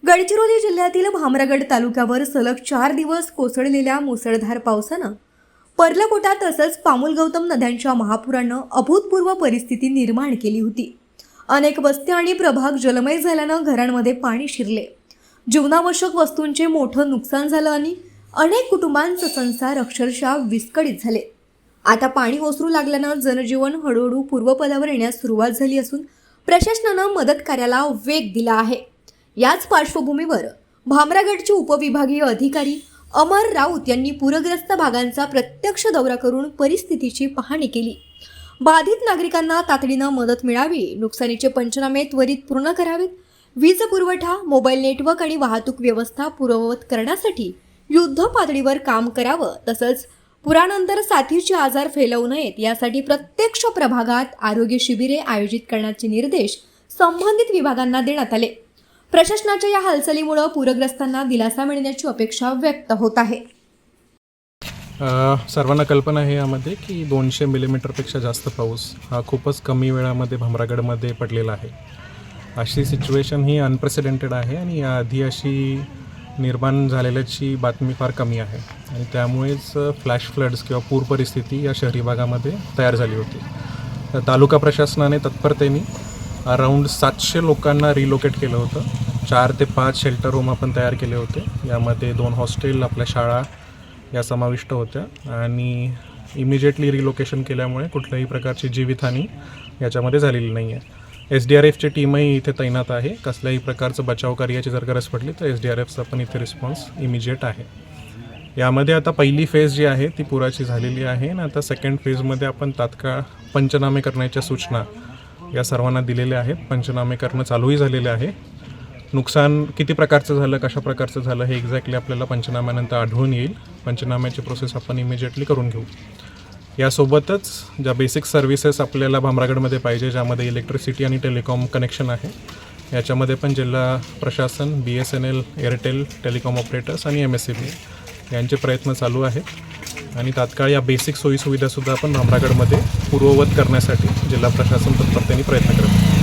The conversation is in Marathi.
गडचिरोली जिल्ह्यातील भामरागड तालुक्यावर सलग 4 दिवस कोसळलेल्या मुसळधार पावसानं पर्लकोटा तसंच पामुल गौतम नद्यांच्या महापुरानं अभूतपूर्व परिस्थिती निर्माण केली होती। अनेक वस्त्या आणि प्रभाग जलमय झाल्यानं घरांमध्ये पाणी शिरले, जीवनावश्यक वस्तूंचे मोठं नुकसान झालं आणि अनेक कुटुंबांचे संसार अक्षरशः विस्कळीत झाले। आता पाणी ओसरू लागल्यानं जनजीवन हळूहळू पूर्वपदावर येण्यास सुरुवात झाली असून प्रशासनानं मदत कार्याला वेग दिला आहे। याच पार्श्वभूमीवर भामरागडचे उपविभागीय अधिकारी अमर राऊत यांनी पूरग्रस्त भागांचा प्रत्यक्ष दौरा करून परिस्थितीची पाहणी केली। बाधित नागरिकांना तातडीनं मदत मिळावी, नुकसानीचे पंचनामे त्वरित पूर्ण करावेत, वीज पुरवठा, मोबाईल नेटवर्क आणि वाहतूक व्यवस्था पूर्ववत करण्यासाठी युद्ध पातळीवर काम करावं, तसंच पुरानंतर साथीचे आजार फैलवू नयेत यासाठी प्रत्यक्ष प्रभागात आरोग्य शिबिरे आयोजित करण्याचे निर्देश संबंधित विभागांना देण्यात आले। प्रशासनाच्या या हालचालीमुळे पूरग्रस्तांना दिलासा मिळण्याची अपेक्षा व्यक्त होत आहे। सर्वांना कल्पना आहे यामध्ये की 200 मिलीमीटरपेक्षा जास्त पाऊस हा खूपच कमी वेळामध्ये भामरागडमध्ये पडलेला आहे। अशी सिच्युएशन ही अनप्रेसिडेंटेड आहे आणि याआधी अशी निर्माण झालेल्याची बातमी फार कमी आहे आणि त्यामुळेच फ्लॅश फ्लड्स किंवा पूर परिस्थिती या शहरी भागामध्ये तयार झाली होती। तालुका प्रशासनाने तत्परतेने अराऊंड 700 लोकांना रिलोकेट केलं होतं। 4 ते 5 शेल्टर होम आपण तयार केले होते, यामध्ये 2 हॉस्टेल, आपल्या शाळा या समाविष्ट होत्या आणि इमिजिएटली रिलोकेशन केल्यामुळे कुठल्याही प्रकारची जीवितहानी याच्यामध्ये झालेली नाही आहे। SDRFची टीमही इथे तैनात आहे। कसल्याही प्रकारचं बचाव कार्याची जर गरज पडली तर SDRFचा पण इथे रिस्पॉन्स इमिजिएट आहे। यामध्ये आता पहिली फेज जी आहे ती पुराची झालेली आहे आणि आता सेकंड फेजमध्ये आपण तात्काळ पंचनामे करण्याच्या सूचना या सर्वांना दिलेल्या आहेत। पंचनामे करणं चालूही झालेले आहे। नुकसान किती प्रकारचं झालं, कशा प्रकारचं झालं हे एक्झॅक्टली आपल्याला पंचनाम्यानंतर आढळून येईल। पंचनाम्याची प्रोसेस आपण इमिजिएटली करून घेऊ। यासोबतच ज्या बेसिक सर्व्हिसेस आपल्याला भामरागडमध्ये पाहिजे, ज्यामध्ये इलेक्ट्रिसिटी आणि टेलिकॉम कनेक्शन आहे, याच्यामध्ये पण जिल्हा प्रशासन, BSNL, एअरटेल, टेलिकॉम ऑपरेटर्स आणि MSCB यांचे प्रयत्न चालू आहेत आणि तात्काळ या बेसिक सोयीसुविधासुद्धा आपण भामरागडमध्ये पूर्ववत करण्यासाठी जिल्हा प्रशासन तत्परतेने प्रयत्न करत आहे।